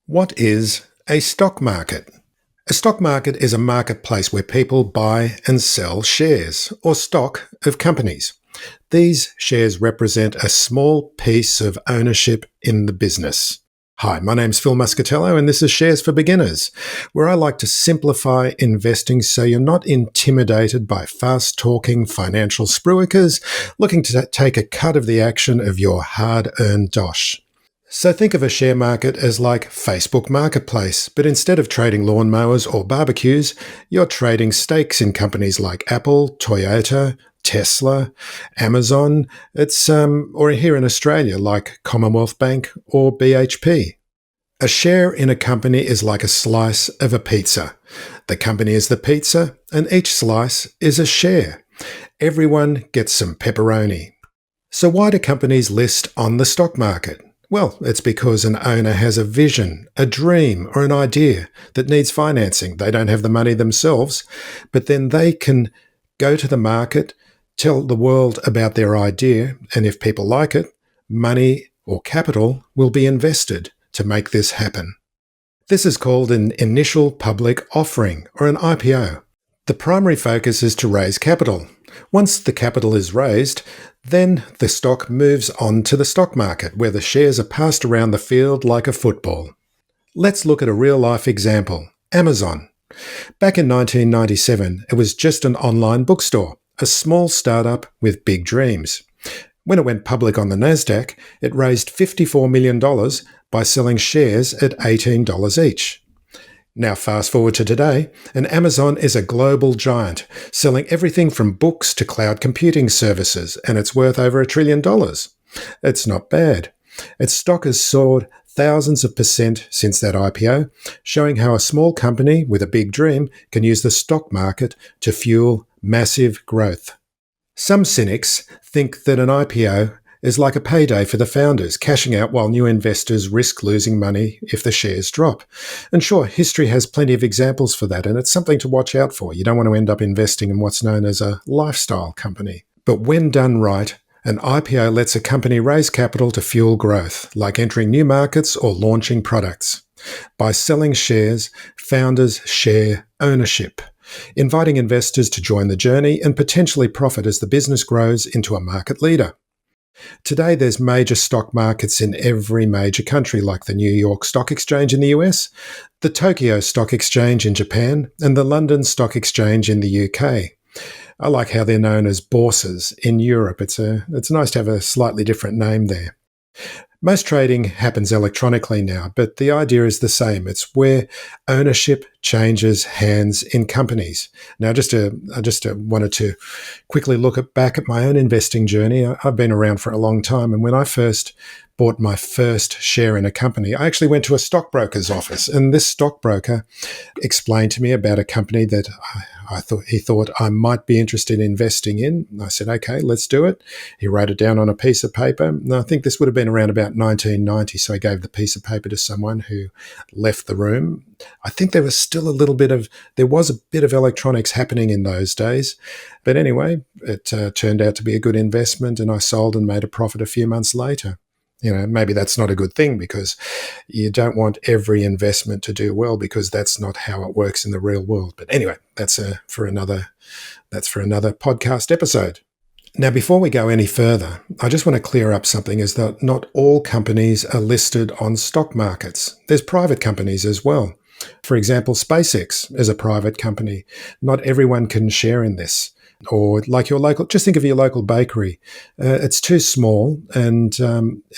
What is a stock market? A stock market is a marketplace where people buy and sell shares or stock of companies. These shares represent a small piece of ownership in the business. Hi, my name's Phil Muscatello and this is Shares for Beginners, where I like to simplify investing so you're not intimidated by fast-talking financial spruikers looking to take a cut of the action of your hard-earned dosh. So think of a share market as like Facebook Marketplace, but instead of trading lawnmowers or barbecues, you're trading stakes in companies like Apple, Toyota, Tesla, Amazon. Or here in Australia like Commonwealth Bank or BHP. A share in a company is like a slice of a pizza. The company is the pizza, and each slice is a share. Everyone gets some pepperoni. So why do companies list on the stock market? Well, it's because an owner has a vision, a dream, or an idea that needs financing. They don't have the money themselves, but then they can go to the market, tell the world about their idea, and if people like it, money or capital will be invested to make this happen. This is called an initial public offering, or an IPO. The primary focus is to raise capital. Once the capital is raised, then the stock moves on to the stock market, where the shares are passed around the field like a football. Let's look at a real-life example. Amazon. Back in 1997, it was just an online bookstore, a small startup with big dreams. When it went public on the Nasdaq, it raised $54 million by selling shares at $18 each. Now fast forward to today, and Amazon is a global giant, selling everything from books to cloud computing services, and it's worth over $1 trillion. It's not bad. Its stock has soared thousands of percent since that IPO, showing how a small company with a big dream can use the stock market to fuel massive growth. Some cynics think that an IPO is like a payday for the founders, cashing out while new investors risk losing money if the shares drop. And sure, history has plenty of examples for that, and it's something to watch out for. You don't want to end up investing in what's known as a lifestyle company. But when done right, an IPO lets a company raise capital to fuel growth, like entering new markets or launching products. By selling shares, founders share ownership, inviting investors to join the journey and potentially profit as the business grows into a market leader. Today, there's major stock markets in every major country, like the New York Stock Exchange in the US, the Tokyo Stock Exchange in Japan, and the London Stock Exchange in the UK. I like how they're known as bourses in Europe. It's nice to have a slightly different name there. Most trading happens electronically now, but the idea is the same. It's where ownership changes hands in companies. Now, I just wanted to quickly look back at my own investing journey. I've been around for a long time, and when I first bought my first share in a company, I actually went to a stockbroker's office, and this stockbroker explained to me about a company that he thought I might be interested in investing in. I said, okay, let's do it. He wrote it down on a piece of paper. And I think this would have been around about 1990. So I gave the piece of paper to someone who left the room. I think there was a bit of electronics happening in those days. But anyway, it turned out to be a good investment, and I sold and made a profit a few months later. Maybe that's not a good thing, because you don't want every investment to do well, because that's not how it works in the real world. But anyway, that's for another podcast episode. Now, before we go any further, I just want to clear up something, is that not all companies are listed on stock markets. There's private companies as well. For example, SpaceX is a private company. Not everyone can share in this. Or like just think of your local bakery. It's too small, and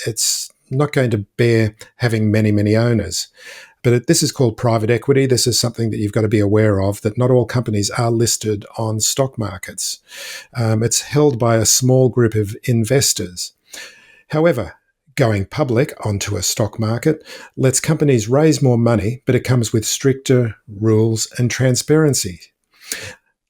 it's not going to bear having many, many owners. But this is called private equity. This is something that you've got to be aware of, that not all companies are listed on stock markets. It's held by a small group of investors. However, going public onto a stock market lets companies raise more money, but it comes with stricter rules and transparency.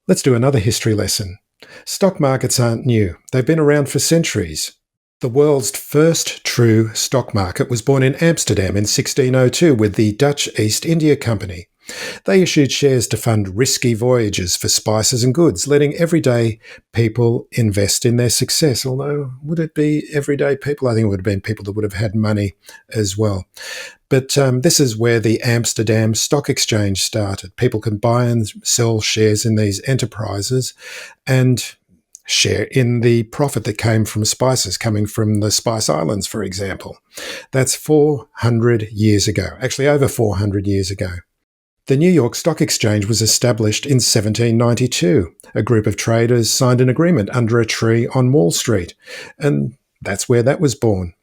Let's do another history lesson. Stock markets aren't new. They've been around for centuries. The world's first true stock market was born in Amsterdam in 1602 with the Dutch East India Company. They issued shares to fund risky voyages for spices and goods, letting everyday people invest in their success. Although, would it be everyday people? I think it would have been people that would have had money as well. But this is where the Amsterdam Stock Exchange started. People can buy and sell shares in these enterprises and share in the profit that came from spices coming from the Spice Islands, for example. That's 400 years ago, actually over 400 years ago. The New York Stock Exchange was established in 1792. A group of traders signed an agreement under a tree on Wall Street, and that's where that was born.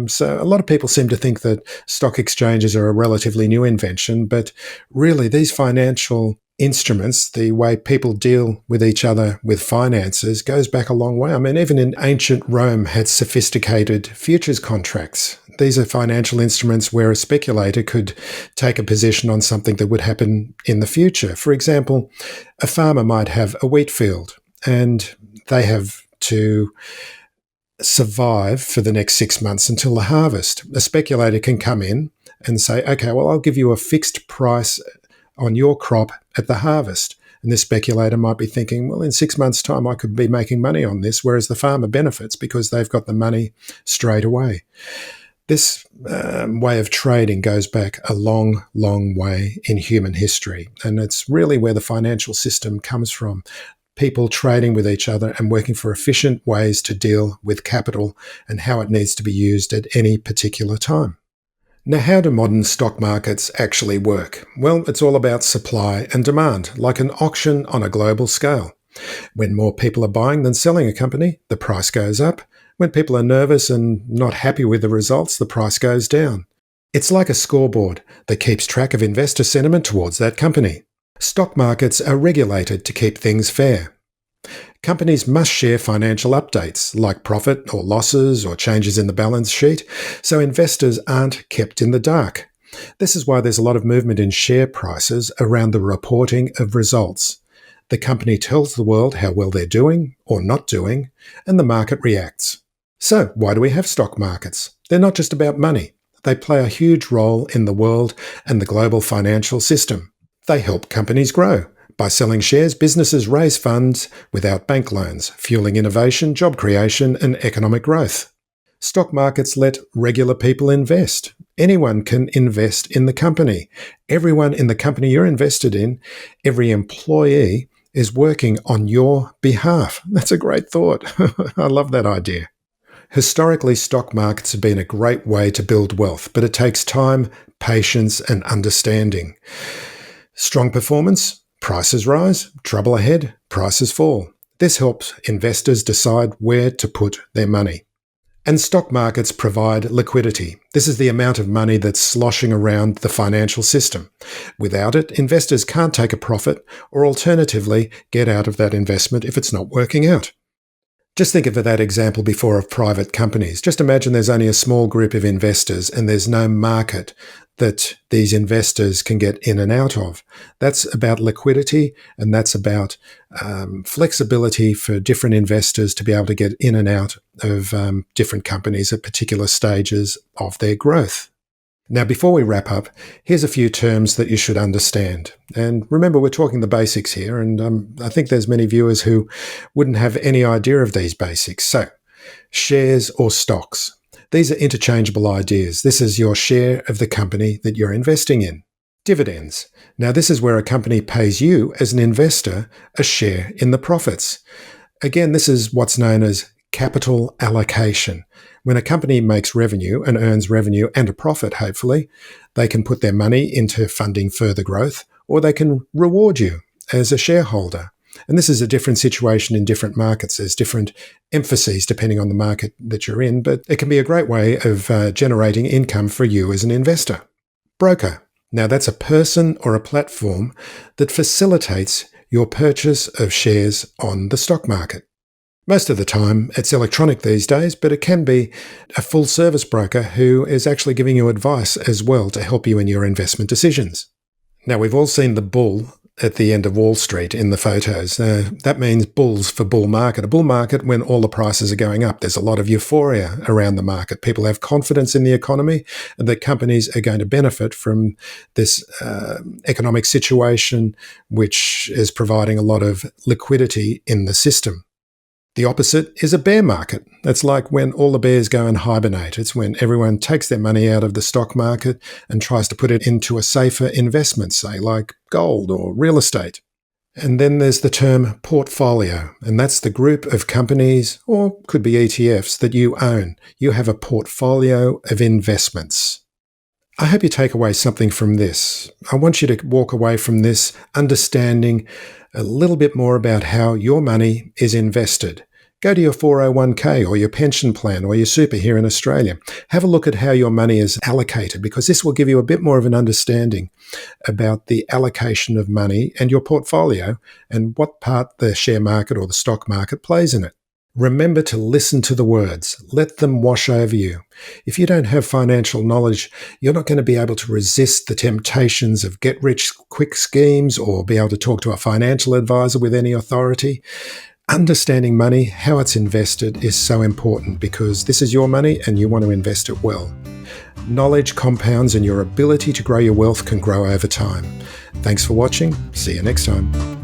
So a lot of people seem to think that stock exchanges are a relatively new invention, but really these financial instruments, the way people deal with each other with finances, goes back a long way. I mean, even in ancient Rome had sophisticated futures contracts. These are financial instruments where a speculator could take a position on something that would happen in the future. For example, a farmer might have a wheat field and they have to survive for the next 6 months until the harvest. A speculator can come in and say, okay, well, I'll give you a fixed price on your crop at the harvest. And this speculator might be thinking, well, in 6 months' time, I could be making money on this, whereas the farmer benefits because they've got the money straight away. This way of trading goes back a long, long way in human history. And it's really where the financial system comes from. People trading with each other and working for efficient ways to deal with capital and how it needs to be used at any particular time. Now, how do modern stock markets actually work? Well, it's all about supply and demand, like an auction on a global scale. When more people are buying than selling a company, the price goes up. When people are nervous and not happy with the results, the price goes down. It's like a scoreboard that keeps track of investor sentiment towards that company. Stock markets are regulated to keep things fair. Companies must share financial updates like profit or losses or changes in the balance sheet, so investors aren't kept in the dark. This is why there's a lot of movement in share prices around the reporting of results. The company tells the world how well they're doing or not doing, and the market reacts. So, why do we have stock markets? They're not just about money. They play a huge role in the world and the global financial system. They help companies grow. By selling shares, businesses raise funds without bank loans, fueling innovation, job creation, and economic growth. Stock markets let regular people invest. Anyone can invest in the company. Everyone in the company you're invested in, every employee, is working on your behalf. That's a great thought. I love that idea. Historically, stock markets have been a great way to build wealth, but it takes time, patience, and understanding. Strong performance, prices rise, trouble ahead, prices fall. This helps investors decide where to put their money. And stock markets provide liquidity. This is the amount of money that's sloshing around the financial system. Without it, investors can't take a profit or alternatively get out of that investment if it's not working out. Just think of that example before of private companies. Just imagine there's only a small group of investors and there's no market that these investors can get in and out of. That's about liquidity, and that's about flexibility for different investors to be able to get in and out of different companies at particular stages of their growth. Now, before we wrap up, here's a few terms that you should understand. And remember, we're talking the basics here, and I think there's many viewers who wouldn't have any idea of these basics. So, shares or stocks. These are interchangeable ideas. This is your share of the company that you're investing in. Dividends. Now, this is where a company pays you, as an investor, a share in the profits. Again, this is what's known as capital allocation. When a company makes revenue and earns revenue and a profit, hopefully, they can put their money into funding further growth, or they can reward you as a shareholder. And this is a different situation in different markets. There's different emphases depending on the market that you're in, but it can be a great way of generating income for you as an investor. Broker. Now, that's a person or a platform that facilitates your purchase of shares on the stock market. Most of the time, it's electronic these days, but it can be a full-service broker who is actually giving you advice as well to help you in your investment decisions. Now, we've all seen the bull at the end of Wall Street in the photos. That means bulls for bull market. A bull market when all the prices are going up. There's a lot of euphoria around the market. People have confidence in the economy and that companies are going to benefit from this economic situation, which is providing a lot of liquidity in the system. The opposite is a bear market. That's like when all the bears go and hibernate. It's when everyone takes their money out of the stock market and tries to put it into a safer investment, say like gold or real estate. And then there's the term portfolio, and that's the group of companies, or could be ETFs, that you own. You have a portfolio of investments. I hope you take away something from this. I want you to walk away from this understanding a little bit more about how your money is invested. Go to your 401k or your pension plan or your super here in Australia. Have a look at how your money is allocated, because this will give you a bit more of an understanding about the allocation of money and your portfolio and what part the share market or the stock market plays in it. Remember to listen to the words. Let them wash over you. If you don't have financial knowledge, you're not going to be able to resist the temptations of get-rich-quick schemes or be able to talk to a financial advisor with any authority. Understanding money, how it's invested, is so important because this is your money and you want to invest it well. Knowledge compounds and your ability to grow your wealth can grow over time. Thanks for watching. See you next time.